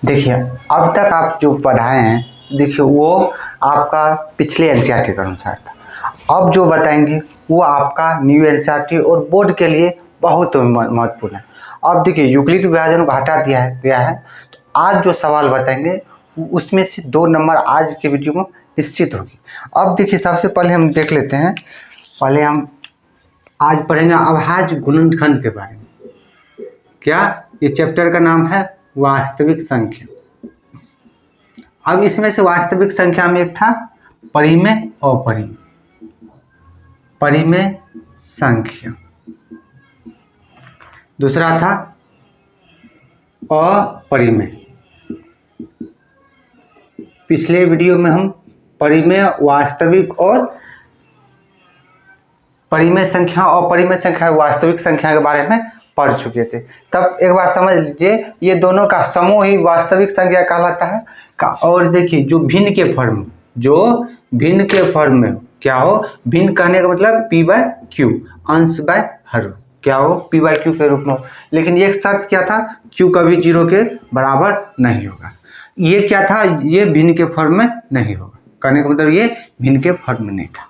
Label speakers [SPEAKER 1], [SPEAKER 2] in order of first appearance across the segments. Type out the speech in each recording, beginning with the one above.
[SPEAKER 1] देखिए, अब तक आप जो पढ़ाए हैं देखिए वो आपका पिछले एनसीईआरटी के अनुसार था। अब जो बताएंगे वो आपका न्यू एनसीईआरटी और बोर्ड के लिए बहुत महत्वपूर्ण है। अब देखिए यूक्लिड विभाजन को हटा दिया गया है, तो आज जो सवाल बताएंगे उसमें से 2 नंबर आज के वीडियो में निश्चित होगी। अब देखिए सबसे पहले हम देख लेते हैं, पहले हम आज पढ़ेंगे अभाज्य गुणनखंड के बारे में। क्या ये चैप्टर का नाम है वास्तविक संख्या। अब इसमें से वास्तविक संख्या में एक था परिमेय अपरिमेय। परिमेय संख्या, दूसरा था अपरिमेय। पिछले वीडियो में हम परिमेय, वास्तविक और परिमेय संख्या और अपरिमेय संख्या, वास्तविक संख्या के बारे में पढ़ चुके थे। तब एक बार समझ लीजिए ये दोनों का समूह ही वास्तविक संख्या कहलाता है। और देखिए जो भिन्न के फॉर्म, जो भिन्न के फॉर्म में क्या हो, भिन्न कहने का मतलब पी बाय क्यू, अंश बाय हर, क्या हो पी बाय क्यू के रूप में हो। लेकिन ये शर्त क्या था, क्यू कभी 0 के बराबर नहीं होगा। ये क्या था, ये भिन्न के फॉर्म में नहीं होगा, कहने का मतलब ये भिन्न के फॉर्म में नहीं था।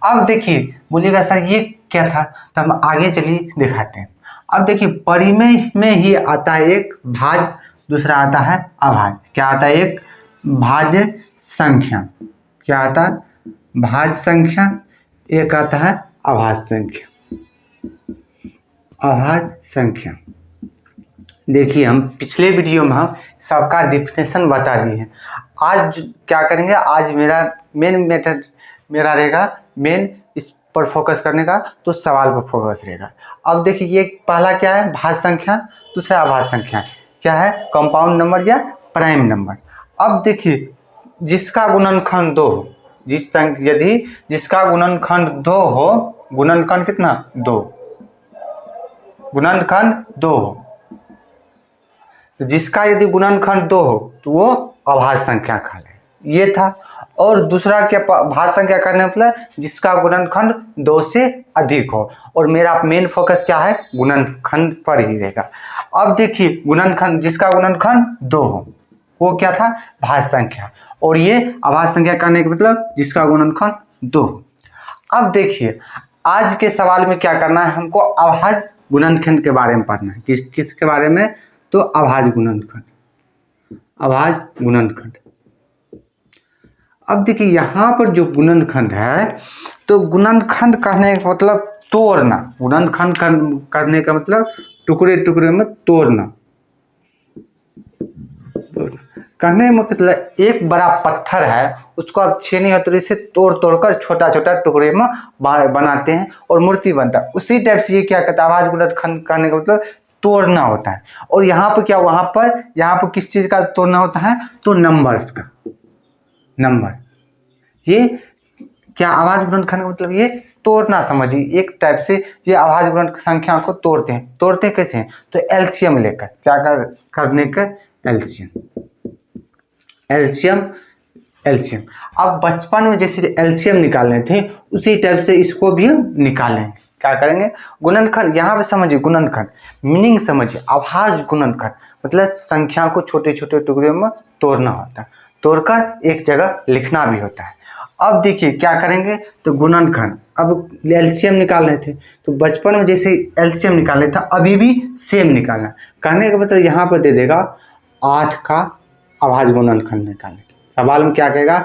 [SPEAKER 1] अब देखिए बोलिएगा सर ये क्या था, तो हम आगे चलिए दिखाते हैं। अब देखिए परिमेय में ही आता है एक भाज्य, दूसरा आता है अभाज्य। क्या आता है, एक भाज्य संख्या, क्या आता है भाज्य संख्या, एक आता है अभाज्य संख्या। अभाज्य संख्या देखिए हम पिछले वीडियो में हम सबका डिफिनेशन बता दिए हैं। आज क्या करेंगे, आज मेरा मेन मेथड मेरा रहेगा मेन इस पर फोकस करने का, तो सवाल पर फोकस रहेगा। अब देखिए ये पहला क्या है भाज्य संख्या, दूसरा अभाज्य संख्या, क्या है कंपाउंड नंबर या प्राइम नंबर। अब देखिए जिसका गुणनखंड 2 हो, यदि जिसका गुणनखंड 2 हो, गुणनखंड कितना 2, गुणनखंड 2 हो, जिसका यदि गुणनखंड 2 हो तो वो अभाज्य संख्या कहलाए, ये था। और दूसरा क्या भाज्य संख्या करने मतलब जिसका गुणनखंड 2 से अधिक हो, और मेरा मेन फोकस क्या है गुणनखंड पर ही रहेगा। अब देखिए गुणनखंड, जिसका गुणनखंड 2 हो वो क्या था भाज्य संख्या, और ये अभाज्य संख्या करने का मतलब जिसका गुणनखंड 2 हो। अब देखिए आज के सवाल में क्या करना है, हमको अभाज्य गुणनखंड के बारे में पढ़ना है। किसके बारे में, तो अभाज्य गुणनखंड, अभाज्य गुणनखंड। अब देखिए यहाँ पर जो गुणनखंड है, तो गुणनखंड कहने का मतलब तोड़ना, गुणनखंड करने का मतलब टुकड़े टुकड़े में तोड़ना। कहने का मतलब एक बड़ा पत्थर है उसको आप छेनी हथौड़ी से तोड़ तोड़कर छोटा छोटा टुकड़े में बनाते हैं और मूर्ति बनता है। उसी टाइप से ये क्या कहता है अभाज्य गुणनखंड करने का मतलब तोड़ना होता है। और यहाँ पर क्या, वहाँ पर किस चीज़ का तोड़ना होता है, तो नंबर्स का, नंबर। ये क्या अभाज्य गुणनखंड का मतलब ये तोड़ना समझिए, एक टाइप से ये अभाज्य गुणनखंड संख्या को तोड़ते हैं। तोड़ते कैसे हैं, तो एलसीएम लेकर, क्या करने का एलसीएम, एलसीएम। अब बचपन में जैसे एलसीएम निकालने थे उसी टाइप से इसको भी हम निकालेंगे। क्या करेंगे, गुणनखंड, यहाँ पे समझिए गुणनखंड मीनिंग समझिए, अभाज्य गुणनखंड मतलब संख्या को छोटे छोटे टुकड़े में तोड़ना होता है, तोड़कर एक जगह लिखना भी होता है। अब देखिए क्या करेंगे, तो गुणनखंड, अब एलसीएम निकालने थे तो बचपन में जैसे एलसीएम निकालने था अभी भी सेम निकालना। कहने का मतलब यहाँ पर दे देगा 8 का अभाज्य गुणनखंड निकालने। सवाल में क्या कहेगा,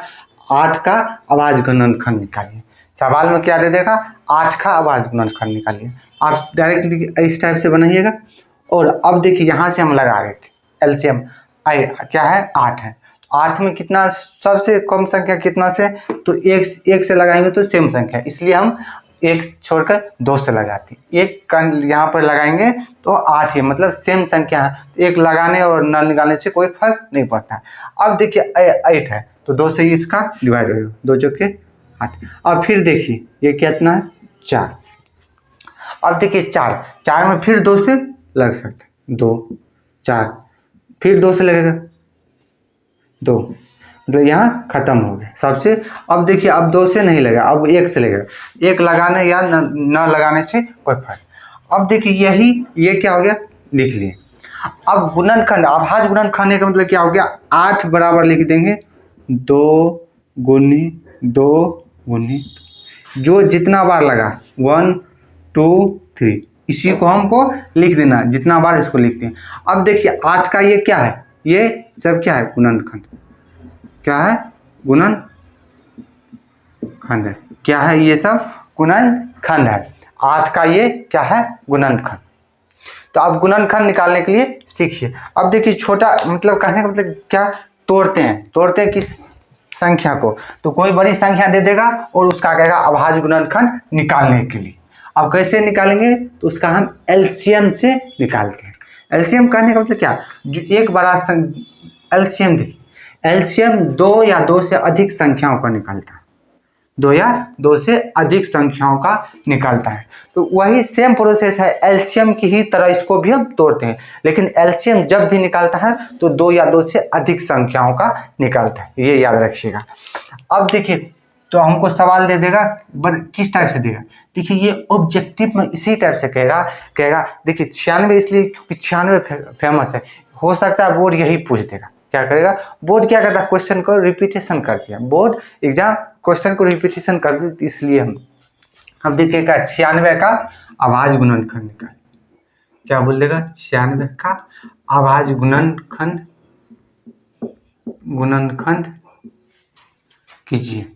[SPEAKER 1] 8 का अभाज्य गुणनखंड निकालिए। सवाल में क्या दे देगा, 8 का अभाज्य गुणनखंड निकालिए। आप डायरेक्टली इस टाइप से बनाइएगा। और अब देखिए यहाँ से हम लगा रहे थे एलसीएम, क्या है 8 है, 8 में कितना सबसे कम संख्या कितना से, तो 1 से लगाएंगे तो सेम संख्या, इसलिए हम 1 छोड़कर 2 से लगाते हैं। 1 यहाँ पर लगाएंगे तो 8 ही मतलब सेम संख्या है, 1 लगाने और न निकालने से कोई फर्क नहीं पड़ता है। अब देखिए 8 है तो 2 से ही इसका डिवाइड होगा, 2 चौके 8। अब फिर देखिए ये कितना है 4। अब देखिए 4 में फिर 2 से लग सकता है, 2 4 फिर 2 से लगेगा 2, मतलब यहाँ खत्म हो गया सबसे। अब देखिए अब 2 से नहीं लगा, अब 1 से लगेगा, 1 लगाने या न लगाने से कोई फर्क। अब देखिए ये क्या हो गया लिख लिए। अब गुणनखंड, अभाज्य गुणनखंड का मतलब क्या हो गया, 8 बराबर लिख देंगे 2 गुनी 2 गुनी, जो जितना बार लगा 1 2 3, इसी को हमको लिख देना, जितना बार इसको लिखते हैं। अब देखिए 8 का ये क्या है, ये सब क्या है, गुणनखंड। क्या है, गुणनखंड है। क्या है, ये सब गुणनखंड है। 8 का ये क्या है, गुणनखंड। तो अब गुणनखंड निकालने के लिए सीखिए। अब देखिए छोटा मतलब कहने का मतलब क्या, तोड़ते हैं किस संख्या को, तो कोई बड़ी संख्या दे देगा और उसका कहेगा अभाज्य गुणनखंड निकालने के लिए। अब कैसे निकालेंगे, तो उसका हम एलसीएम से निकालते हैं। एलसीएम कहने का मतलब क्या, जो एक बड़ा एलसीएम, देखिए एलसीएम 2 या 2 से अधिक संख्याओं का निकलता है, 2 या 2 से अधिक संख्याओं का निकलता है। तो वही सेम प्रोसेस है, एलसीएम की ही तरह इसको भी हम तोड़ते हैं, लेकिन एलसीएम जब भी निकालता है तो 2 या 2 से अधिक संख्याओं का निकलता है, ये याद रखिएगा। अब देखिए तो हमको सवाल दे देगा, किस टाइप से देगा, देखिए ये ऑब्जेक्टिव में इसी टाइप से कहेगा देखिए 96 इसलिए क्योंकि 96 फेमस है, हो सकता है बोर्ड यही पूछ देगा। क्या करेगा बोर्ड, क्या करता है, क्वेश्चन को रिपीटेशन करती है बोर्ड एग्जाम, क्वेश्चन को रिपीटेशन कर दी, इसलिए हम देखिएगा 96 का अभाज्य गुणनखंड निकाल, क्या बोल देगा, 96 का अभाज्य गुणनखंड कीजिए।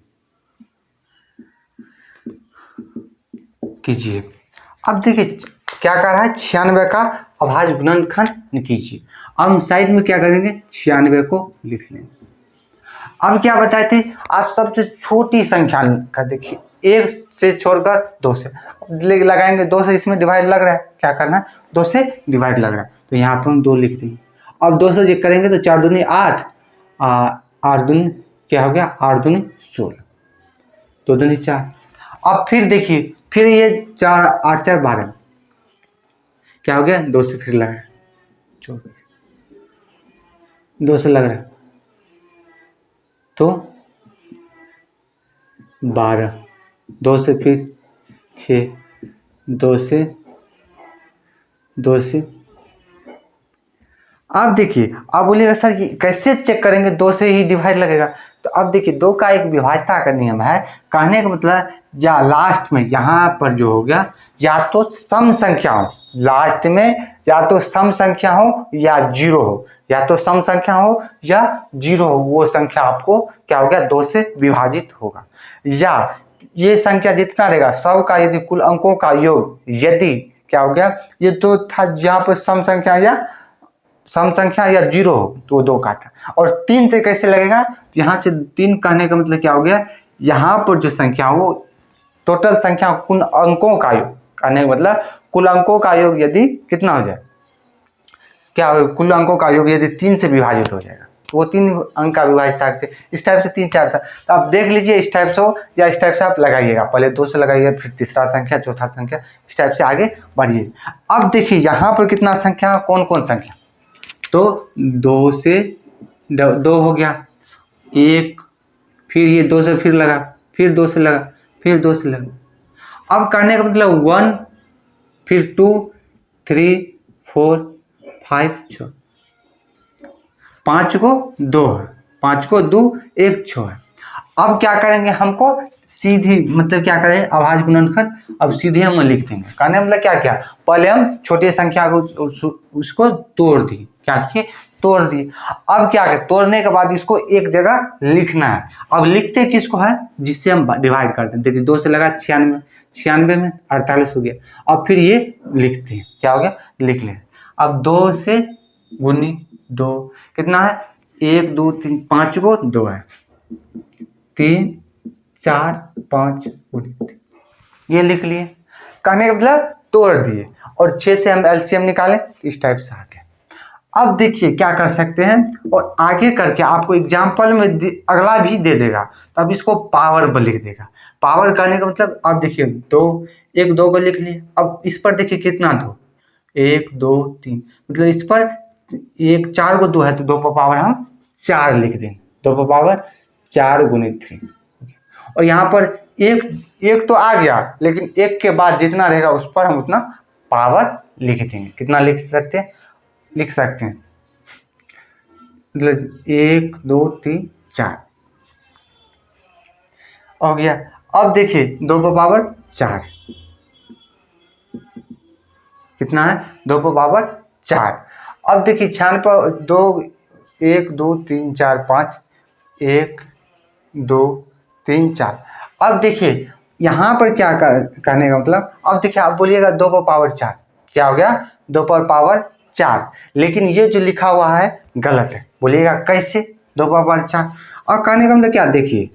[SPEAKER 1] अब देखिए क्या कर रहा है, 96 का अभाज्य गुणनखंड कीजिए। अब हम साइड में क्या करेंगे, 96 को लिख लेंगे। अब क्या बताए थे, आप सबसे छोटी संख्या का देखिए 1 से छोड़कर 2 से लगाएंगे, 2 से इसमें डिवाइड लग रहा है, क्या करना है 2 से डिवाइड लग रहा है, तो यहाँ पर हम 2 लिख देंगे। अब 2 से करेंगे तो 4 दूनी 8, 8 दूनी क्या हो गया, 8 दूनी 16, 2 दूनी 4। अब फिर देखिए फिर ये 4 8 4 12, क्या हो गया, 2 से फिर लगा 24, 2 से लग रहा है तो 12, 2 से फिर 6, 2 से अब देखिए, अब बोलिएगा सर ये कैसे चेक करेंगे, 2 से ही डिवाइड लगेगा। तो अब देखिए 2 का एक विभाज्यता का नियम है, कहने का मतलब या लास्ट में यहाँ पर जो हो गया, या तो सम संख्या हो लास्ट में, या तो सम संख्या हो या जीरो हो, या तो सम संख्या हो या जीरो हो, वो संख्या आपको क्या हो गया, 2 से विभाजित होगा। या ये संख्या जितना रहेगा सब का यदि कुल अंकों का योग, यदि क्या हो गया, ये तो था यहाँ पर सम संख्या या जीरो हो तो 2 का था। और 3 से कैसे लगेगा, यहाँ से 3 कहने का मतलब क्या हो गया, यहाँ पर जो संख्या हो टोटल संख्या कुल अंकों का योग, कहने का मतलब कुल अंकों का योग यदि कितना हो जाए, क्या हो, कुल अंकों का योग यदि 3 से विभाजित हो जाएगा तो वो 3 अंक का विभाजित था, इस टाइप से 3 4 था। तो आप देख लीजिए इस टाइप से हो या इस टाइप से आप लगाइएगा, पहले 2 से लगाइए, फिर तीसरा संख्या, चौथा संख्या, इस टाइप से आगे बढ़िए। अब देखिए यहाँ पर कितना संख्या, कौन कौन संख्या, तो 2 से 2 हो गया, 1, फिर ये 2 से फिर लगा, फिर 2 से लगा, फिर 2 से लगा। अब करने का मतलब 1, फिर 2 3 4 5 6, 5 को 2 है, 5 को 2 1 6 है। अब क्या करेंगे, हमको सीधी मतलब क्या करें, अभाज्य गुणनखंड अब सीधे हम लिख देंगे। कहने मतलब क्या, पहले हम छोटी संख्या को उसको तोड़ दिए, क्या किए, तोड़ दिए। अब क्या करें, तोड़ने के बाद इसको एक जगह लिखना है। अब लिखते किसको है, जिससे हम डिवाइड करते हैं। देखिए 2 से लगा 96, 96 में 48 हो गया। अब फिर ये लिखते हैं, क्या हो गया, लिख लें। अब 2 से गुनी 2 कितना है, 1 2 3 5 को 2 है, 3 4 5 ये लिख लिए, कहने का मतलब तोड़ दिए। और 6 से हम एलसीएम निकालें, इस टाइप से आ गया। अब देखिए क्या कर सकते हैं, और आगे करके आपको एग्जाम्पल में अगला भी दे देगा, तो अब इसको पावर पर लिख देगा। पावर करने का मतलब अब देखिए 2 1 2 को लिख लिए। अब इस पर देखिए कितना 2 1 2 3, मतलब इस पर 1 4 को 2 है तो 2 पर पावर हम 4 लिख देंगे, 2 पर पावर 4 गुणित 3। और यहाँ पर एक तो आ गया, लेकिन 1 के बाद जितना रहेगा उस पर हम उतना पावर लिख देंगे। कितना लिख सकते हैं, लिख सकते हैं, मतलब 1 2 3 4 हो गया। अब देखिए 2 पर पावर 4 कितना है, 2 पर पावर 4। अब देखिए 96 पर 2 1 2 3 4 5 1 2 3 4। अब देखिए यहाँ पर क्या करने का मतलब, अब देखिए आप बोलिएगा 2 पर पावर 4 क्या हो गया, 2 पर पावर 4, लेकिन ये जो लिखा हुआ है गलत है। बोलिएगा कैसे 2 पर पावर 4, और कहने का मतलब क्या, देखिए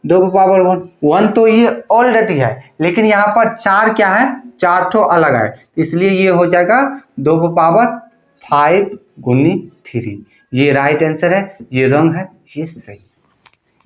[SPEAKER 1] 2 पर पावर 1 तो ये ऑलरेडी है, लेकिन यहाँ पर 4 क्या है, 4 ठो अलग है, इसलिए ये हो जाएगा 2 पर पावर 5 गुनी 3। ये राइट आंसर है, ये रॉन्ग है, ये सही।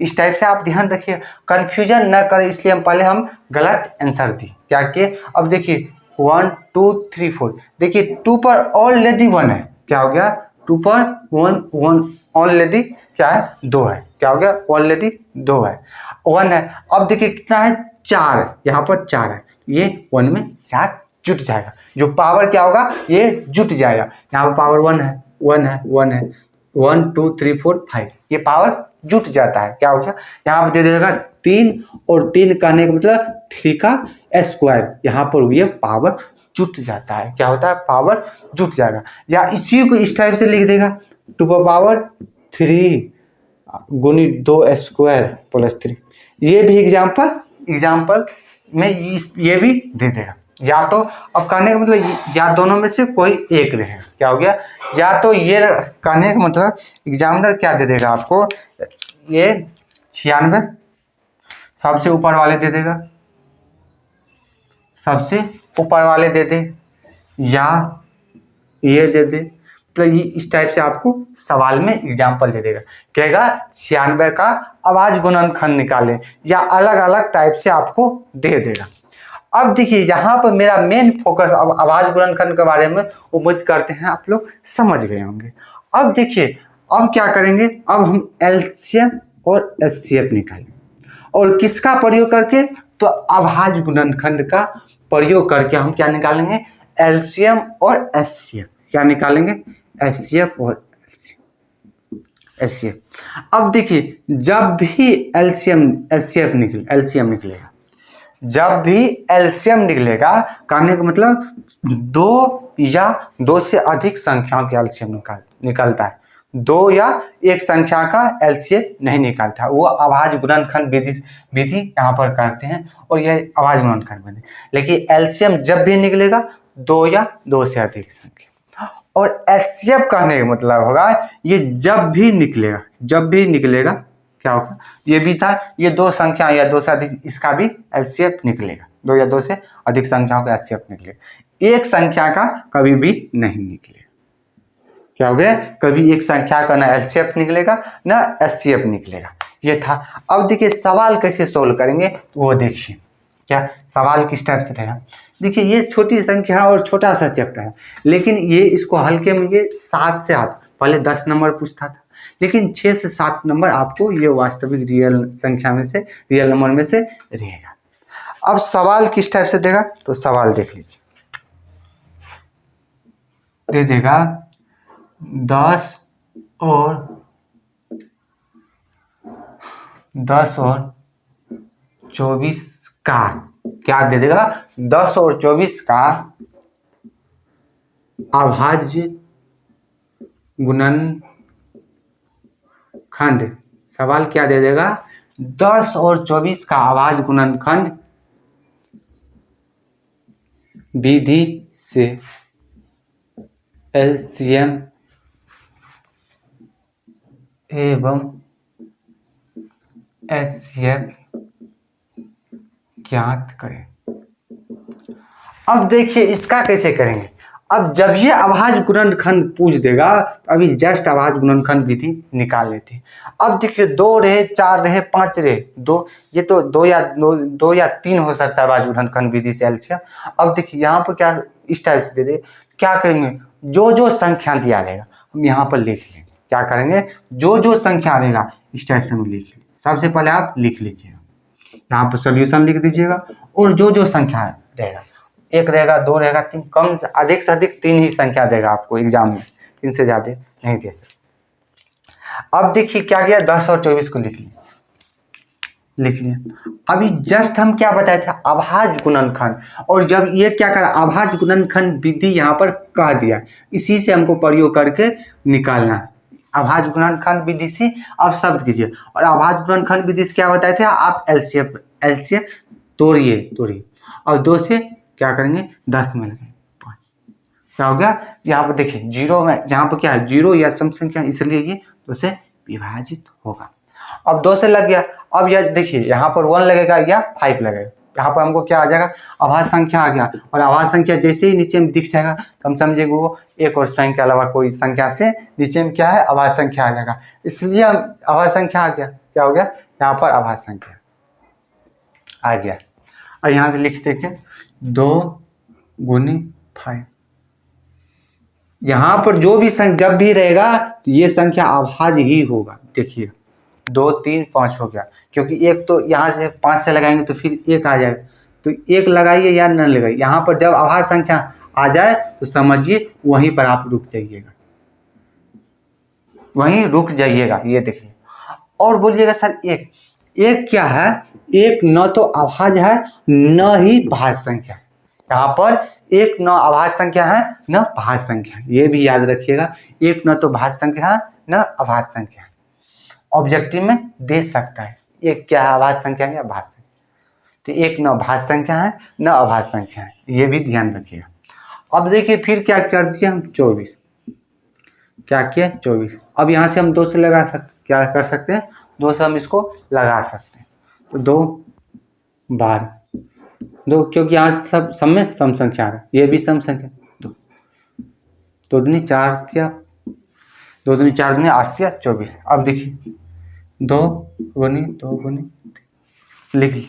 [SPEAKER 1] इस टाइप से आप ध्यान रखिए, कंफ्यूजन न करें, इसलिए हम गलत आंसर दी क्या किए। अब देखिए 1 2 3 4, देखिए 2 पर ऑलरेडी 1 है, क्या हो गया, 2 पर 1 ऑलरेडी क्या है, 2 है, क्या हो गया, ऑलरेडी 2 है, 1 है। अब देखिए कितना है, 4 है, यहाँ पर 4 है, ये 1 में 4 जुट जाएगा, जो पावर क्या होगा, ये जुट जाएगा। यहाँ पर पावर 1 है, 1 है, 1 है, 1 2 3 4 5, ये पावर जुट जाता है, क्या हो गया, यहाँ पर दे देगा 3, और 3 कहने का मतलब 3 का स्क्वायर, यहाँ पर ये पावर जुट जाता है, क्या होता है, पावर जुट जाएगा। या इसी को इस टाइप से लिख देगा 2 पर पावर 3 गुनी 2 स्क्वायर प्लस 3, ये भी एग्जाम्पल में ये भी दे देगा। या तो अब कहने का मतलब या दोनों में से कोई एक रहेगा, क्या हो गया, या तो ये कहने का मतलब एग्जामिनर क्या दे देगा आपको, ये 96 सबसे ऊपर वाले दे देगा, सबसे ऊपर वाले दे दे, या ये दे दे, मतलब ये इस टाइप से आपको सवाल में एग्जाम्पल दे देगा, कहेगा 96 का आवाज गुणनखंड निकालें, या अलग अलग टाइप से आपको दे देगा। अब देखिए यहाँ पर मेरा मेन फोकस अब आवाज गुणनखंड के बारे में उम्मीद करते हैं आप लोग समझ गए होंगे। अब देखिए अब क्या करेंगे, अब हम एलसीएम और एचसीएफ निकालेंगे, और किसका प्रयोग करके, तो आवाज गुणनखंड का प्रयोग करके हम क्या निकालेंगे, एलसीएम और एचसीएफ, क्या निकालेंगे, एचसीएफ और एचसीएफ। अब देखिए जब भी एलसीएम निकलेगा, जब भी एलसीएम निकलेगा, कहने का मतलब 2 या 2 से अधिक संख्याओं के एलसीएम निकलता है, 2 या एक संख्या का एलसीएम नहीं निकलता है, वो आवाज गुणनखंड विधि यहाँ पर करते हैं, और यह आवाज गुणनखंड विधि। लेकिन एलसीएम जब भी निकलेगा 2 या 2 से अधिक संख्या, और एचसीएफ कहने का मतलब होगा ये जब भी निकलेगा क्या होगा, ये भी था, ये 2 संख्या या 2 से अधिक, इसका भी एचसीएफ निकलेगा, 2 या 2 से अधिक संख्याओं का एचसीएफ निकलेगा, एक संख्या का कभी भी नहीं निकलेगा, क्या हो गया, कभी एक संख्या का ना एचसीएफ निकलेगा ना एचसीएफ निकलेगा, ये था। अब देखिए सवाल कैसे सोल्व करेंगे, तो वो देखिए क्या सवाल किस टाइप से रहेगा। देखिए ये छोटी संख्या और छोटा सा चैप्टर है, लेकिन ये इसको हल्के में ये 7 से 8 पहले 10 नंबर पूछता था, लेकिन 6 से 7 नंबर आपको ये वास्तविक रियल संख्या में से, रियल नंबर में से रहेगा। अब सवाल किस टाइप से देगा, तो सवाल देख लीजिए, दे देगा 10 और 24 का, क्या दे देगा, 10 और 24 का अभाज्य गुणनखंड। सवाल क्या दे देगा, 10 और 24 का अभाज्य गुणनखंड विधि से एलसीएम एवं एचसीएफ ज्ञात करें। अब देखिए इसका कैसे करेंगे, अब जब ये अभाज्य गुणनखंड पूछ देगा तो अभी जस्ट अभाज्य गुणनखंड विधि निकाल लेते हैं। अब देखिए 2 रहे, 4 रहे, 5 रहे, 2, ये तो 2 या 3 हो सकता है अभाज्य गुणनखंड विधि से एलसीएम। अब देखिए यहाँ पर क्या इस टाइप से दे दे, क्या करेंगे, जो संख्या दिया रहेगा हम यहाँ पर लिख लेंगे, क्या करेंगे, जो संख्या रहेगा इस टाइप से हम लिख लेंगे। सबसे पहले आप लिख लीजिएगा, यहाँ पर सोल्यूशन लिख दीजिएगा, और जो संख्या रहेगा एक रहेगा, दो रहेगा, तीन, कम से अधिक 3 ही संख्या देगा आपको एग्जाम में, 3 से ज़्यादा नहीं दे सकते। अब देखिए क्या किया, 10 और 24 को लिख लिया। अभी जस्ट हम क्या बताए थे, अभाज्य गुणनखंड, और जब ये क्या करा, अभाज्य गुणनखंड विधि यहाँ पर कह दिया, इसी से हमको प्रयोग करके निकालना है। अभाज्य गुणनखंड विधि से अब शब्द कीजिए, और अभाज्य गुणनखंड विधि से क्या बताए थे आप, एलसीएम तोड़िए, और 2 से क्या करेंगे, 10 मिल गए, 5 क्या हो गया। यहाँ पर देखिए जीरो में, यहाँ पर क्या है, जीरो या सम संख्या, इसलिए ये 2 से विभाजित होगा। अब 2 से लग गया, अब यह देखिए यहाँ पर 1 लगेगा या 5 लगेगा, यहाँ पर हमको क्या आ जाएगा, अभाज्य संख्या आ गया, और अभाज्य संख्या जैसे ही नीचे में दिख जाएगा तो हम समझेंगे वो एक और स्वयं के अलावा कोई संख्या से नीचे में क्या है, अभाज्य संख्या आ जाएगा, इसलिए अभाज्य संख्या आ गया। क्या हो गया, यहाँ पर अभाज्य संख्या आ गया। और यहाँ से लिख देंगे 2 गुनी 5, यहाँ पर जो भी संख्या जब भी रहेगा तो ये संख्या अभाज्य ही होगा। देखिए 2 3 5 हो गया, क्योंकि एक तो यहाँ से 5 से लगाएंगे तो फिर 1 आ जाएगा, तो 1 लगाइए या न लगाइए, यहाँ पर जब अभाज्य संख्या आ जाए तो समझिए वहीं पर आप रुक जाइएगा, वहीं रुक जाइएगा। ये देखिए और बोलिएगा सर एक क्या है, एक न तो अभाज्य है न ही भाज्य संख्या, यहाँ पर एक न अभाज्य संख्या है न भाज्य संख्या, ये भी याद रखिएगा, एक न तो भाज्य संख्या है न अभाज्य संख्या। ऑब्जेक्टिव में दे सकता है एक क्या है, अभाज्य संख्या या भाज्य संख्या, तो एक न भाज्य संख्या है न अभाज्य संख्या है, ये भी ध्यान रखिएगा। अब देखिए फिर क्या कर दिया हम, 24, क्या किया 24। अब यहाँ से हम 2 से लगा सकते, क्या कर सकते हैं, 2 से हम इसको लगा सकते हैं, तो 2 12, 2 क्योंकि यहाँ सब में सम संख्या है, ये भी सम संख्या, 2 दूनी 4 दिया, 2 दूनी 4 दूनी 8 दिया 24। अब देखिए 2 गुनी लिख ली।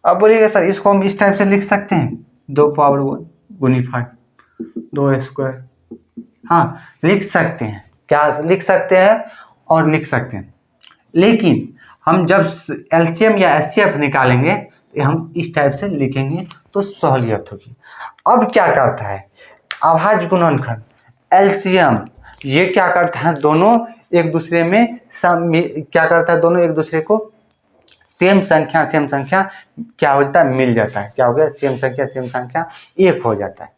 [SPEAKER 1] अब बोलिएगा सर इसको हम इस टाइप से लिख सकते हैं, 2 पावर 1 गुनी 5, 2 स्क्वायर, हाँ लिख सकते हैं, क्या लिख सकते हैं और लिख सकते हैं, लेकिन हम जब एलसीएम या एचसीएफ निकालेंगे तो हम इस टाइप से लिखेंगे तो सहूलियत होगी। अब क्या करता है अभाज्य गुणनखंड एलसीएम, ये क्या करता है, दोनों एक दूसरे में क्या करता है, दोनों एक दूसरे को सेम संख्या क्या हो जाता है, मिल जाता है। क्या हो गया, सेम संख्या एक हो जाता है।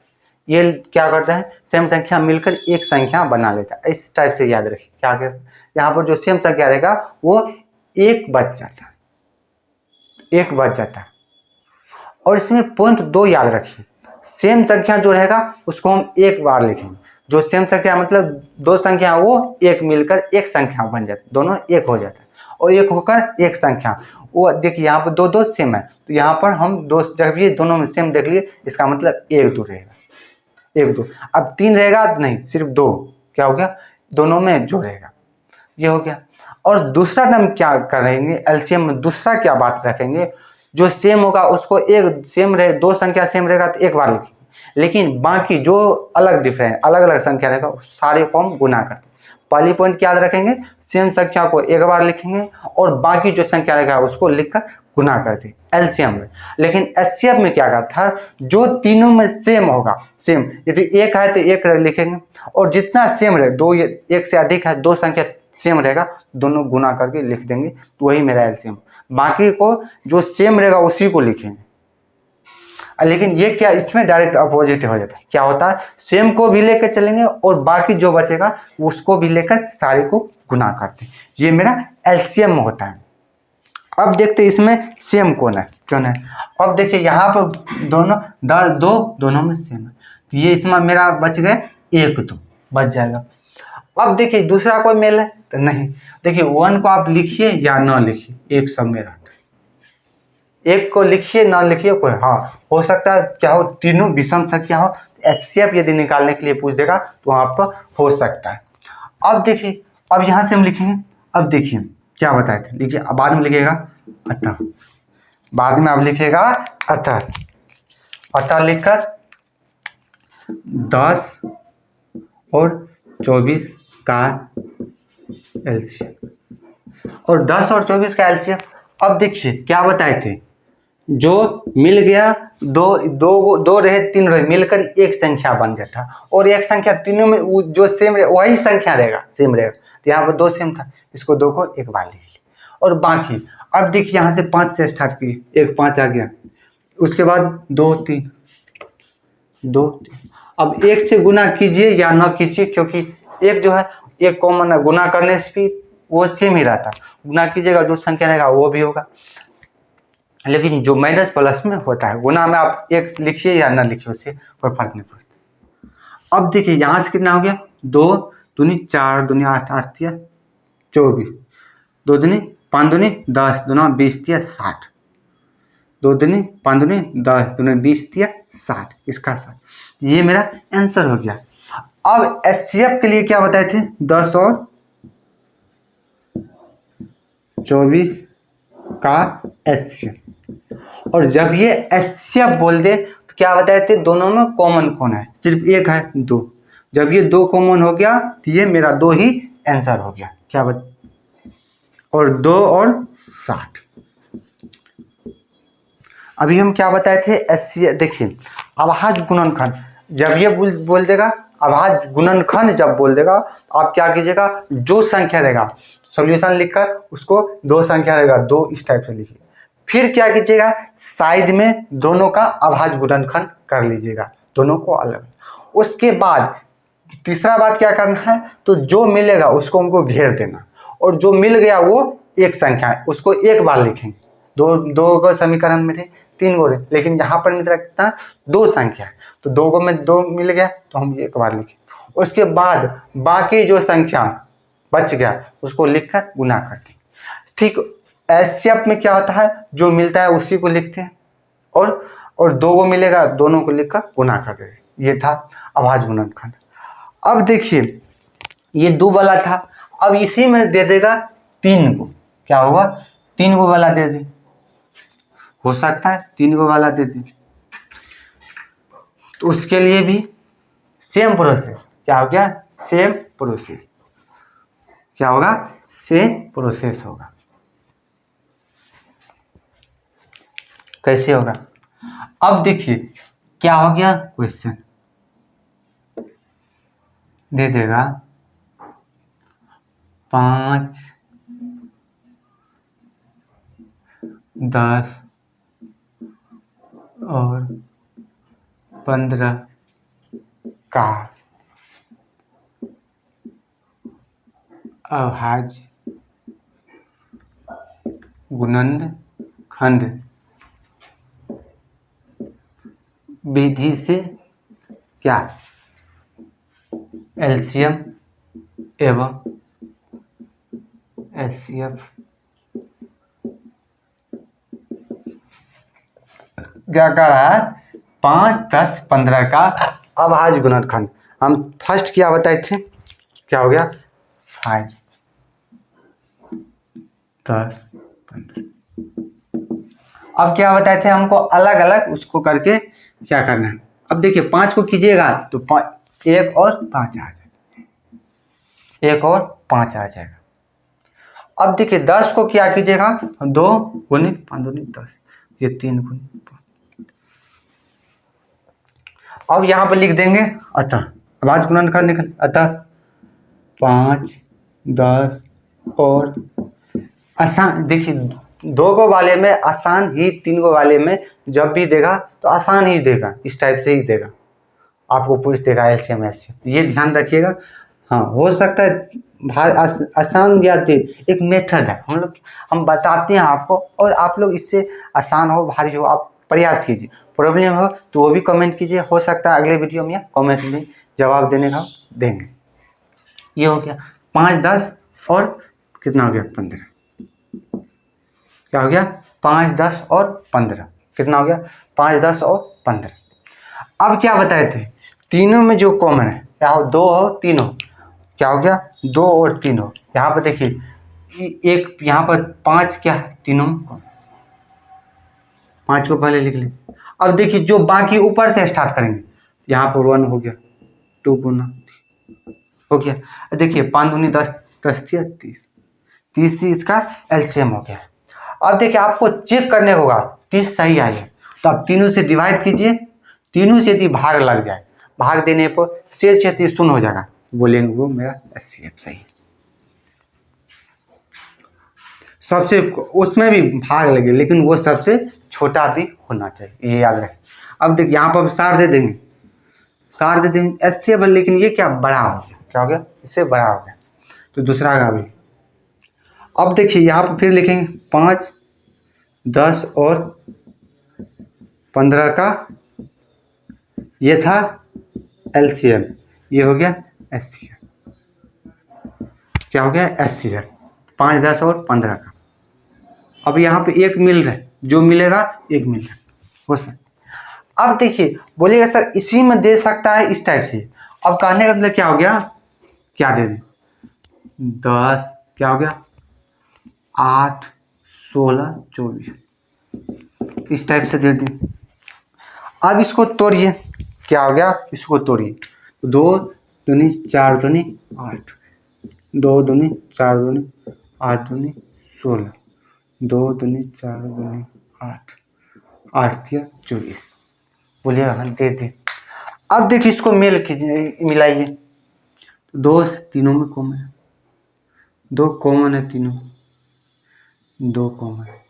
[SPEAKER 1] ये क्या करता है, सेम संख्या मिलकर एक संख्या बना लेता है। इस टाइप से याद रखिए, क्या कहते हैं, यहाँ पर जो सेम संख्या रहेगा वो एक बच जाता है। और इसमें पॉइंट 2 याद रखिए, सेम संख्या जो रहेगा उसको हम एक बार लिखेंगे, जो सेम संख्या मतलब 2 संख्या वो एक मिलकर एक संख्या बन जाती है, दोनों एक हो जाता है, और एक होकर एक संख्या, वो देखिए यहाँ पर 2 सेम है, तो यहाँ पर हम 2 जब ये दोनों में सेम देख लिए, इसका मतलब 1 2 रहेगा, 1 2। अब 3 रहेगा नहीं, सिर्फ 2, क्या हो गया, दोनों में जो रहेगा ये हो गया। और दूसरा हम क्या करेंगे, एलसीएम में दूसरा क्या बात रखेंगे, जो सेम होगा उसको एक सेम रहे, 2 संख्या सेम रहेगा तो एक बार लिखेंगे, लेकिन बाकी जो अलग अलग संख्या रहेगा सारे को हम गुना करते हैं। पहली पॉइंट क्या याद रखेंगे, सेम संख्या को एक बार लिखेंगे और बाकी जो संख्या रहेगा उसको लिखकर गुना करते हैं एलसीएम में। लेकिन एचसीएफ में क्या करता है, जो तीनों में सेम होगा, सेम यदि एक है तो एक लिखेंगे, और जितना सेम रहे, 2 एक से अधिक है, 2 संख्या सेम रहेगा, दोनों गुना करके लिख देंगे, तो वही मेरा एलसीएम। बाकी को जो सेम रहेगा उसी को लिखेंगे। लेकिन ये क्या, इसमें डायरेक्ट अपोजिट हो जाता है, क्या होता है, सेम को भी लेकर चलेंगे और बाकी जो बचेगा उसको भी लेकर सारे को गुना करते हैं, ये मेरा एलसीएम होता है। अब देखते हैं इसमें सेम कौन है क्यों है। अब देखिए यहाँ पर दोनों में सेम है, तो ये इसमें मेरा बच गए 1 2 बच जाएगा। अब देखिए दूसरा कोई मेल है तो नहीं, देखिए 1 को आप लिखिए या न लिखिए, एक सब में रहता है, 1 को लिखिए ना लिखिए कोई, हाँ हो सकता है क्या हो, तीनों विषम संख्या हो, एचसीएफ यदि निकालने के लिए पूछ देगा तो वहाँ पर हो सकता है। अब देखिए, अब यहाँ से हम लिखेंगे, अब देखिए क्या बताए थे, लिखिए बाद में लिखिएगा अतः, बाद में आप लिखिएगा अतः लिखकर 10 और 24 का एलसीएम, और 10 और 24 का एलसीएम। अब देखिए क्या बताए थे, जो मिल गया दो रहे, तीन रहे, मिलकर एक संख्या बन जाता, और एक संख्या तीनों में जो सेम रहे वही संख्या रहेगा, सेम रहेगा। तो यहाँ पर 2 सेम था, इसको 2 को एक बार लिख लिया। और बाकी अब देखिए यहाँ से 5 से स्टार्ट किए, एक 5 आ गया, उसके बाद 2 3 2 3। अब 1 से गुना कीजिए या ना कीजिए, क्योंकि एक जो है एक कॉमन है, गुना करने से भी वो सेम ही रहता, गुना कीजिएगा जो संख्या रहेगा वो भी होगा। लेकिन जो माइनस प्लस में होता है, गुना में आप 1 लिखिए या ना लिखिए, उससे कोई फर्क नहीं पड़ता। अब देखिए यहाँ से कितना हो गया, 2 दूनी 4 दूनी 8 8 तिया 24, 2 दूनी 5 दूनी 10 दूना 20 तिया 60, 2 दूनी 5 दूनी 10 दूना 20 तिया 60, इसका 60। ये मेरा आंसर हो गया। अब एचसीएफ के लिए क्या बताए थे, 10 और 24 का एचसीएफ। और जब ये एचसीएफ बोल दे तो क्या बताए थे, दोनों में कॉमन कौन है, सिर्फ एक है, 2। जब ये 2 कॉमन हो गया तो ये मेरा 2 ही आंसर हो गया। क्या और 2 और 60। अभी हम क्या बताए थे, एचसीएफ। देखिए अभाज्य गुणनखंड, जब ये बोल देगा अभाज्य गुणनखंड, जब बोल देगा तो आप क्या कीजिएगा, जो संख्या रहेगा सॉल्यूशन लिखकर उसको 2 संख्या रहेगा 2, इस टाइप से लिखिए। फिर क्या कीजिएगा, साइड में दोनों का अभाज्य गुणनखंड कर लीजिएगा, दोनों को अलग। उसके बाद तीसरा बात क्या करना है, तो जो मिलेगा उसको हमको घेर देना, और जो मिल गया वो एक संख्या है उसको एक बार लिखेंगे। दो को समीकरण में थे 3 गो, लेकिन यहाँ पर मिल रखता है 2 संख्या है, तो 2 को में 2 मिल गया तो हम एक बार लिखें। उसके बाद बाकी जो संख्या बच गया उसको लिखकर गुना करते हैं। ठीक एचसीएफ में क्या होता है, जो मिलता है उसी को लिखते हैं, और 2 को मिलेगा दोनों को लिखकर गुना कर देते हैं। ये था अभाज्य गुणनखंड। अब देखिए ये 2 वाला था, अब इसी में दे देगा 3 को, क्या होगा, 3 को वाला दे दे, हो सकता है 3 को वाला दे दे, तो उसके लिए भी सेम प्रोसेस। क्या हो गया, सेम प्रोसेस। क्या होगा, सेम प्रोसेस होगा। कैसे होगा, अब देखिए क्या हो गया, क्वेश्चन दे देगा 5 10 और 15 का अभाज्य गुणनखंड विधि से क्या एलसीएम एवं एचसीएफ क्या कर रहा है, 5 10 15 का अभाज्य गुणनखंड। हम फर्स्ट क्या बताए थे, क्या हो गया, 5 10 15। अब क्या बताए थे, हमको अलग अलग उसको करके क्या करना है। अब देखिए 5 को कीजिएगा तो 1 और 5 आ जाएगा, 1 और 5 आ जाएगा। अब देखिए 10 को क्या कीजिएगा, 2 गुनी 5 दूनी 10, ये 3 गुनी 5। अब यहाँ पर लिख देंगे अतः अभाज्य गुणनखंड निकल, अतः 5 10 और आसान। देखिए 2 को वाले में आसान ही, 3 को वाले में जब भी देगा तो आसान ही देगा, इस टाइप से ही देगा, आपको पूछ देगा एलसीएम एचसीएफ, ये ध्यान रखिएगा। हाँ हो सकता है आसान या एक मेथड है, हम बताते हैं आपको, और आप लोग इससे आसान हो भारी हो आप प्रयास कीजिए। प्रॉब्लम हो तो वो भी कमेंट कीजिए, हो सकता है अगले वीडियो में या कमेंट में जवाब देने का देंगे। ये हो गया 5 10 और कितना हो गया 15, क्या हो गया 5 10 और 15, कितना हो गया 5 10 और 15। अब क्या बताए थे, तीनों में जो कॉमन है, क्या हो 2 हो 3 हो, क्या हो गया 2 और 3 हो। यहाँ पर देखिए एक यहाँ पर 5 क्या है, तीनों में कॉमन, 5 को पहले लिख ले। अब देखिए जो बाकी ऊपर से स्टार्ट करेंगे, यहाँ पर 1 हो गया, 2 गुना हो गया, देखिए 5 दूनी 10 10 30, 30 से इसका एलसीएम हो गया। अब देखिए आपको चेक करने होगा 30 सही आई है, तो अब तीनों से डिवाइड कीजिए, तीनों से यदि भाग लग जाए, भाग देने पर शेष क्षेत्र शून्य हो जाएगा, बोलेंगे वो मेरा HCF सही है। सबसे उसमें भी भाग लगे लेकिन वो सबसे छोटा भी होना चाहिए, ये याद रखें। अब देखिए यहाँ पर सार दे देंगे, सार दे देंगे HCF, लेकिन ये क्या बड़ा हो गया, क्या हो गया, इससे बड़ा हो गया, तो दूसरा का भी। अब देखिए यहाँ पर फिर लिखेंगे 5, 10 और 15 का, ये था LCM, ये हो गया HCF, क्या हो गया HCF, 5, 10 और 15 का। अब यहाँ पे एक मिल रहा है, जो मिलेगा एक मिल रहा है, हो सकता। अब देखिए बोलिएगा सर इसी में दे सकता है इस टाइप से, अब कहने का मतलब क्या हो गया, क्या दे दें, 10, क्या हो गया 8, 16, 24, इस टाइप से दे दें। अब इसको तोड़िए, क्या हो गया, इसको तोड़िए, 2 दूनी 4 दूनी 8, 2 दूनी 4 दूनी 8 दूनी 16, 2 दूनी 4 दूनी 8, 8 या 24, बोलिएगा दे दे। अब देखिए इसको मेल कीजिए, मिलाइए, 2 तीनों में कॉमन है, 2 कॉमन है तीनों, 2 कॉमन है,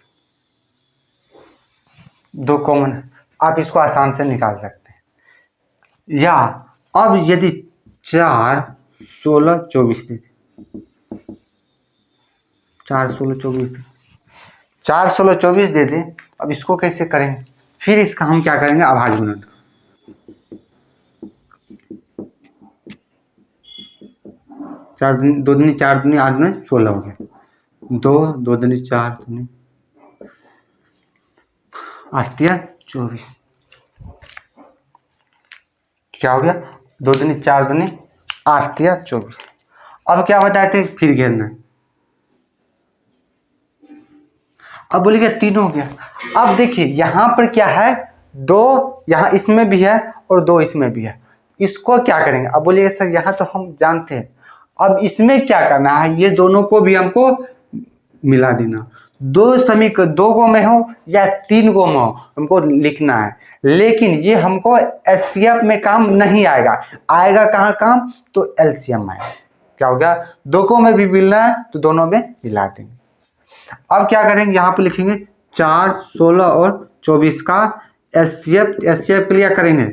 [SPEAKER 1] 2 कॉमन है, आप इसको आसान से निकाल सकते हैं। या अब यदि 4, 16, 24 दे दे, 4, 16, 24 दे, 4, 16, 24 दे दे, अब इसको कैसे करेंगे, फिर इसका हम क्या करेंगे, अभाज्य गुणन, 4 2 दूनी 4 दूनी 8 दूनी 16 हो गया, 2 2 दूनी 4 दूनी 8 या 24, क्या हो गया, 2 दूनी 4 दूनी 8 या 24। अब क्या बताए थे, फिर घेरना है, अब बोलिएगा 3 हो गया। अब देखिए यहाँ पर क्या है, 2 यहाँ इसमें भी है और 2 इसमें भी है, इसको क्या करेंगे, अब बोलिएगा सर यहाँ तो हम जानते हैं, अब इसमें क्या करना है, ये दोनों को भी हमको मिला देना, 2 समीकरण 2 गो में हो या 3 गो में हो हमको लिखना है, लेकिन ये हमको HCF में काम नहीं आएगा, आएगा कहाँ काम, तो LCM आएगा, क्या हो गया, 2 को में भी मिलना है तो दोनों में मिला देंगे। अब क्या करेंगे, यहाँ पे लिखेंगे 4, 16 और 24 का HCF के लिए करेंगे,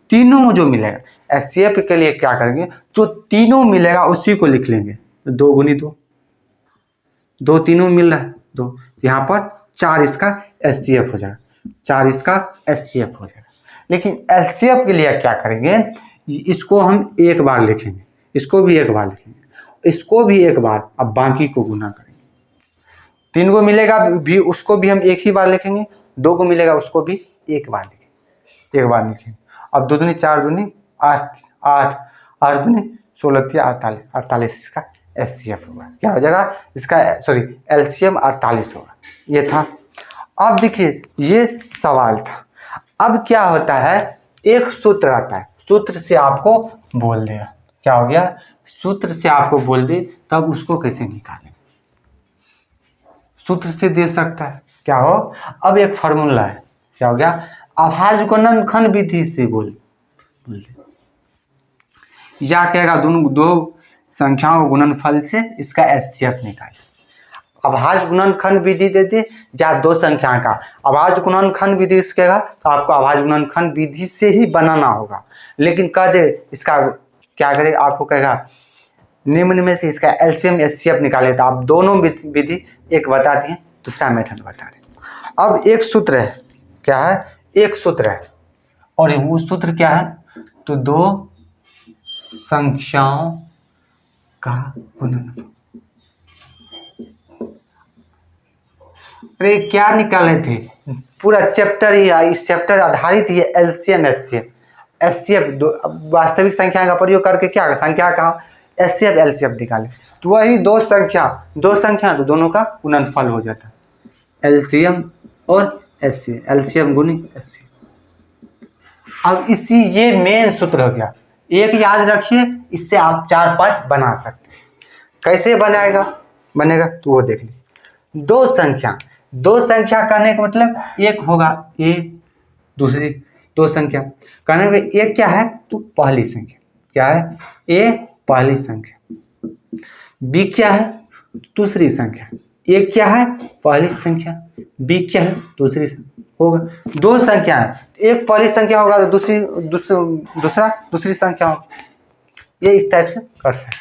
[SPEAKER 1] तीनों में जो मिलेगा HCF के लिए क्या करेंगे, जो तीनों मिलेगा उसी को लिख लेंगे, 2 गुनी 2, 2 तीनों मिल रहा है 2, यहाँ पर 4 इसका HCF हो जाएगा, 4 इसका HCF हो जाएगा। लेकिन LCF के लिए क्या करेंगे, इसको हम एक बार लिखेंगे, इसको भी एक बार लिखेंगे, इसको भी एक बार, अब बाकी को गुना करेंगे, 3 को मिलेगा भी उसको भी हम एक ही बार लिखेंगे, 2 को मिलेगा उसको भी एक बार लिखेंगे, एक बार लिखेंगे। अब 2 दूनी 4 दूनी 8, 8 दूनी 16 48, 48 इसका HCF होगा, क्या हो जाएगा इसका, सॉरी LCM 48 होगा, ये था। अब देखिए ये सवाल था, अब क्या होता है, एक सूत्र आता है, सूत्र से आपको बोल देगा, क्या हो गया, सूत्र से आपको बोल दे, तब उसको कैसे निकालें, सूत्र से दे सकता है, क्या हो, अब एक फार्मूला है, क्या हो गया, अभाज्य गुणनखंड विधि से बोल दे, या कहेगा दो संख्याओं के गुणनफल से इसका HCF निकाले, अभाज्य गुणनखंड विधि दे दे, या 2 संख्या का अभाज्य गुणनखंड विधि से कहेगा तो आपको अभाज्य गुणनखंड विधि से ही बनाना होगा, लेकिन कह दे इसका क्या करेगा, आपको कहेगा निम्न में से इसका LCM HCF निकाले, तो आप दोनों विधि एक बता दिए, दूसरा मेथड बता रहे। अब एक सूत्र है, क्या है, एक सूत्र है, और वो सूत्र क्या है, तो 2 संख्याओं का गुणनफल। अरे क्या निकाले थे, पूरा चैप्टर ही है, इस चैप्टर आधारित ये LCM HCF वास्तविक संख्या का प्रयोग करके क्या संख्या का HCF LCM निकाले, तो वही 2 संख्या तो दोनों का गुणनफल हो जाता है, LCM और HCF, LCM गुनी HCF। अब इसी ये मेन सूत्र हो गया, एक याद रखिए, इससे आप 4-5 बना सकते हैं, कैसे बनेगा तो वो देख लीजिए। 2 संख्या कहने का मतलब एक होगा A दूसरी दो संख्या। कहने का ए क्या है, तो पहली संख्या क्या है, ए पहली संख्या। बी क्या है, दूसरी संख्या। ए क्या है, पहली संख्या। बी क्या है, दूसरी संख्या। होगा दो संख्या है, एक पहली संख्या होगा तो दूसरी संख्या होगा। ये इस टाइप से कर सकते हैं।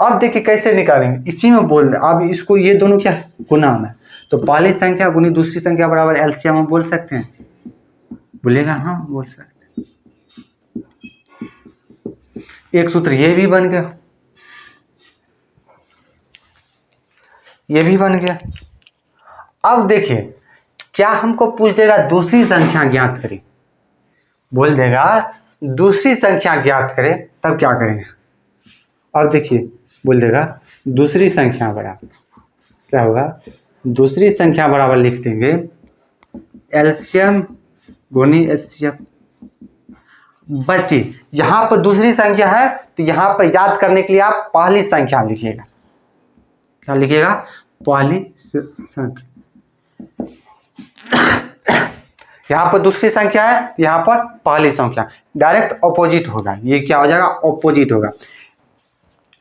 [SPEAKER 1] अब देखिए कैसे निकालेंगे, इसी में बोल रहे अब इसको, ये दोनों क्या है, गुना में। तो पहली संख्या गुनी दूसरी संख्या बराबर एलसीएम हम बोल सकते हैं, बोलेगा हाँ बोल सकते हैं। एक सूत्र ये भी बन गया, ये भी बन गया। अब देखिए क्या हमको पूछ देगा, दूसरी संख्या ज्ञात करें, बोल देगा दूसरी संख्या ज्ञात करें, तब क्या करेंगे। अब देखिए बोल देगा दूसरी संख्या बराबर क्या होगा, दूसरी संख्या बराबर लिख देंगे एलसीएम गुनी एचसीएफ बटी, यहां पर दूसरी संख्या है तो यहां पर याद करने के लिए आप पहली संख्या लिखिएगा। क्या लिखिएगा, पहली संख्या। यहां पर दूसरी संख्या है, यहां पर पहली संख्या, डायरेक्ट ऑपोजिट होगा। ये क्या हो जाएगा, ऑपोजिट होगा।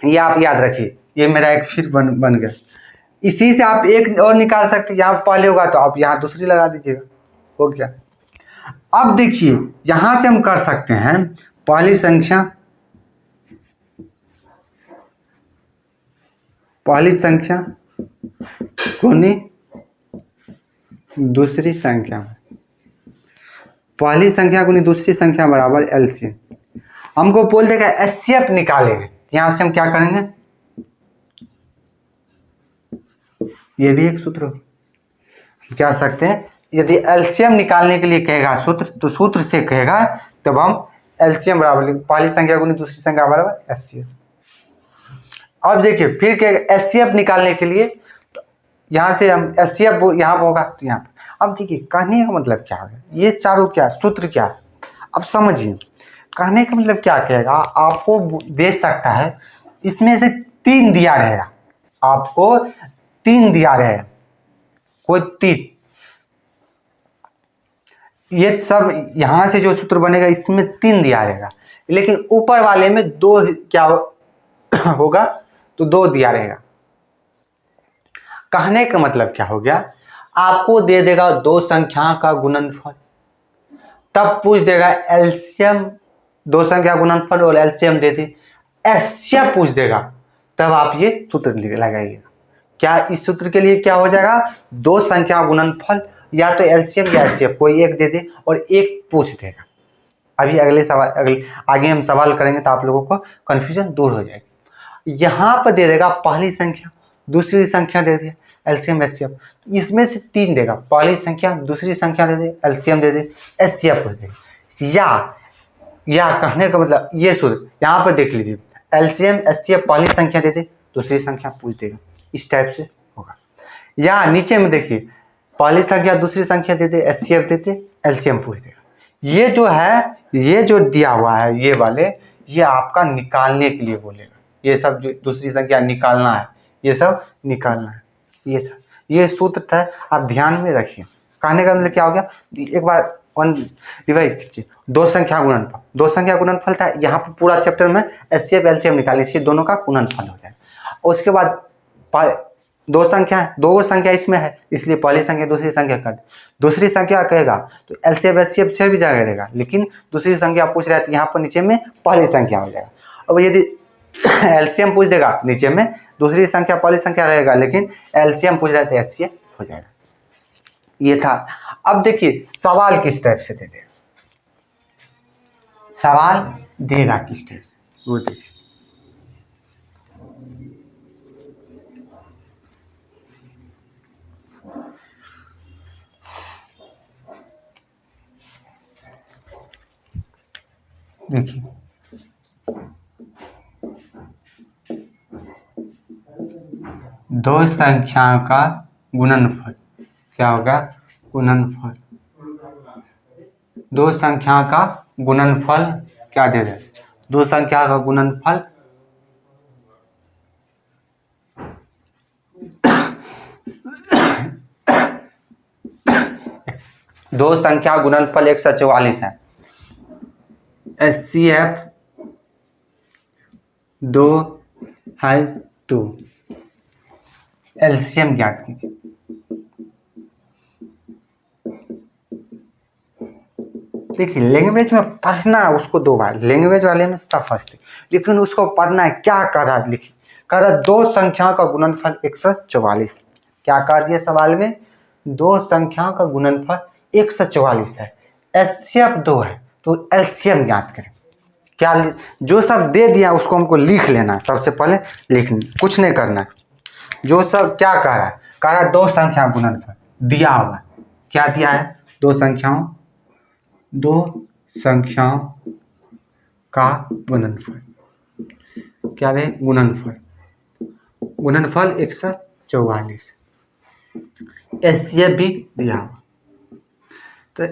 [SPEAKER 1] ये आप याद रखिए, ये मेरा एक फिर बन गया। इसी से आप एक और निकाल सकते हैं, यहाँ पहले होगा तो आप यहाँ दूसरी लगा दीजिएगा, हो गया। अब देखिए यहां से हम कर सकते हैं पहली संख्या गुनी दूसरी संख्या, पहली संख्या गुनी दूसरी संख्या बराबर एलसीएम। हमको बोल देगा एचसीएफ निकालेंगे, यहां से हम क्या करेंगे, ये भी एक सूत्र क्या सकते हैं, यदि एलसीएम निकालने के लिए कहेगा सूत्र, तो सूत्र से कहेगा तब हम एलसीएम बराबर पहली संख्या गुनी दूसरी संख्या बराबर एचसीएफ। अब देखिए फिर कहेगा एचसीएफ निकालने के लिए, तो यहां से हम एचसीएफ यहाँ पर होगा तो यहाँ पर। अब देखिए कहने का मतलब क्या है, ये चारों क्या सूत्र क्या है, अब समझिए। कहने का मतलब क्या कहेगा, आपको दे सकता है इसमें से तीन दिया रहेगा, आपको तीन दिया रहेगा, कोई तीन, ये सब यहां से जो सूत्र बनेगा इसमें तीन दिया रहेगा, लेकिन ऊपर वाले में दो क्या होगा, तो दो दिया रहेगा। कहने का मतलब क्या हो गया, आपको दे देगा दो संख्या का गुणनफल, तब पूछ देगा एलसीएम, दो संख्या गुणनफल और एलसीएम दे दे, एचसीएफ पूछ देगा, तब आप ये सूत्र लगाइएगा। क्या इस सूत्र के लिए क्या हो जाएगा, दो संख्या गुणनफल या तो एलसीएम या एचसीएफ कोई एक दे दे और एक पूछ देगा। अभी अगले सवाल आगे हम सवाल करेंगे तो आप लोगों को कंफ्यूजन दूर हो जाएगी। यहाँ पर दे देगा पहली संख्या दूसरी संख्या दे दे एलसीएम एचसीएफ, इसमें से तीन देगा, पहली संख्या दूसरी संख्या दे दे एलसीएम दे दे एचसीएफ पूछ देगा। या कहने का मतलब ये सूत्र यहाँ पर देख लीजिए, एलसीएम एचसीएफ पहली संख्या दे दे दूसरी संख्या पूछ देगा, इस टाइप से होगा। या नीचे में देखिए पहली संख्या दूसरी संख्या दे दे एचसीएफ दे दे एलसीएम पूछ देगा। ये जो है, ये जो दिया हुआ है ये वाले, ये आपका निकालने के लिए बोलेगा, ये सब जो दूसरी संख्या निकालना है, ये सब निकालना है, ये था, ये सूत्र था, आप ध्यान में रखिए। कहने का मतलब क्या हो गया, एक बार वन रिवाइज कीजिए। दो संख्या गुणनफल, दो संख्या गुणनफल था, यहाँ पर पूरा चैप्टर में एचसीएफ एलसीएम निकाल लीजिए, दोनों का गुणनफल हो जाएगा। उसके बाद दो संख्या इसमें है, इसलिए पहली संख्या दूसरी संख्या कर, दूसरी संख्या कहेगा तो एलसीएफ एचसीएफ से भी जाएगा रहेगा, लेकिन दूसरी संख्या पूछ रहा है तो यहाँ पर नीचे में पहली संख्या हो जाएगा। अब यदि एलसीएम पूछ देगा नीचे में दूसरी संख्या पहली संख्या रहेगा, लेकिन एलसीएम पूछ रहा है तो एचसीएफ हो जाएगा। ये था। अब देखिए सवाल किस टाइप से दे देगा, सवाल देगा किस टाइप से, वो देखिए। देखिए दो संख्याओं का गुणनफल क्या होगा, गुणनफल, दो संख्या का गुणनफल क्या दे रहे, दो संख्या का गुणनफल दो संख्या गुणनफल 144 है। HCF 2 है 2। एलसीएम ज्ञात कीजिए। देखिए लैंग्वेज में पढ़ना है उसको 2 बार, लैंग्वेज वाले में सब फर्स्ट, लेकिन उसको पढ़ना है क्या कर रहा है। लिखिए कर रहा दो संख्याओं का गुणनफल 144। क्या कर दिया सवाल में, दो संख्याओं का गुणनफल 144 है, एचसीएफ 2 है, तो एलसीएम ज्ञात करें। क्या जो सब दे दिया उसको हमको लिख लेना है, सबसे पहले लिखना, कुछ नहीं करना है। जो सब क्या कह रहा है, कह रहा है दो संख्या गुणनफल दिया हुआ, क्या दिया है, दो संख्याओं का गुणनफल, क्या है गुणनफल 144, एचसीएफ भी दिया हुआ, तो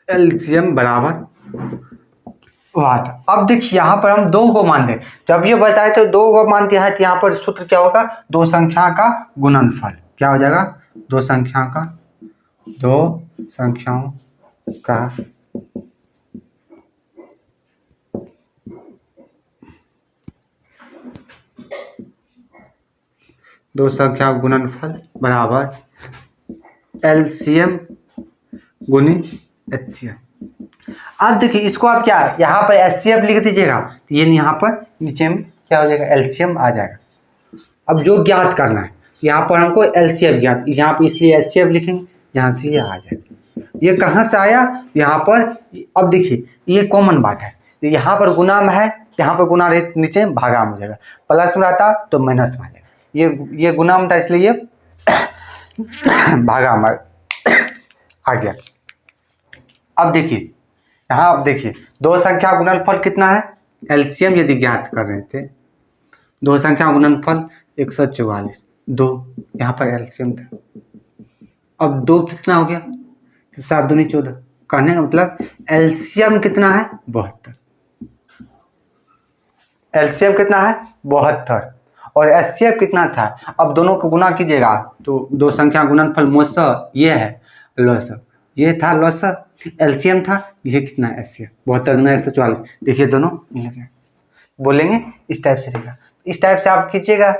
[SPEAKER 1] एलसीएम बराबर 8। अब देखिए यहाँ पर हम 2 को मान दें, जब ये बताए तो 2 को मान दिया है, तो यहाँ पर सूत्र क्या होगा, दो संख्या का गुणनफल क्या हो जाएगा, दो संख्याओं का गुणनफल बराबर एलसीएम गुनी एचसीएफ। अब देखिए इसको आप क्या यहाँ पर एचसीएफ लिख दीजिएगा, तो ये यहाँ पर नीचे में क्या हो जाएगा, एलसीएम आ जाएगा। अब जो ज्ञात करना है, यहाँ पर हमको एलसीएफ ज्ञात, यहाँ पर इसलिए एचसीएफ लिखेंगे, यहाँ से ये आ जाएगा। ये कहाँ से आया, यहाँ पर। अब देखिए ये कॉमन बात है, तो यहाँ पर गुना में है, यहाँ पर गुना रहे नीचे भागा में हो जाएगा, प्लस में रहता तो माइनस में आ जाएगा। ये गुना में था इसलिए ये भागा में आ गया। अब देखिए यहाँ, अब देखिए दो संख्या गुणनफल कितना है, एलसीएम यदि ज्ञात कर रहे थे, दो संख्या गुणनफल 144, 2 यहाँ पर एलसीएम था। अब 2 कितना हो गया, तो 7 दूनी 14, कहने का मतलब एलसीएम कितना है, 72। एलसीएम कितना है, 72, और एचसीएफ कितना था। अब दोनों को गुना कीजिएगा तो दो संख्या गुणनफल मोसा ये है, लॉसा ये था, लॉसा एलसीएम था, ये कितना है एचसीएफ, 72 गुना 144। देखिए दोनों बोलेंगे इस टाइप से रहेगा, इस टाइप से आप कीजिएगा।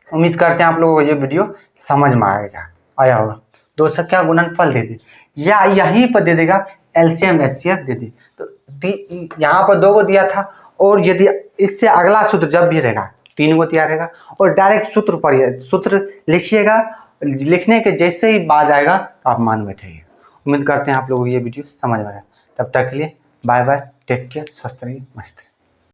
[SPEAKER 1] उम्मीद करते हैं आप लोगों को ये वीडियो समझ में आया होगा। दो संख्या गुणनफल दे दे या यहीं पर दे देगा एलसीएम एचसीएफ दे दे, तो यहाँ पर 2 को दिया था, और यदि इससे अगला सूत्र जब भी रहेगा 3 को दिया रहेगा, और डायरेक्ट सूत्र पढ़िए, सूत्र लिखिएगा, लिखने के जैसे ही बात आएगा तो आप मान बैठेंगे। उम्मीद करते हैं आप लोगों को ये वीडियो समझ में आया। तब तक के लिए बाय बाय, टेक केयर, स्वस्थ रहिए, मस्त रहिए।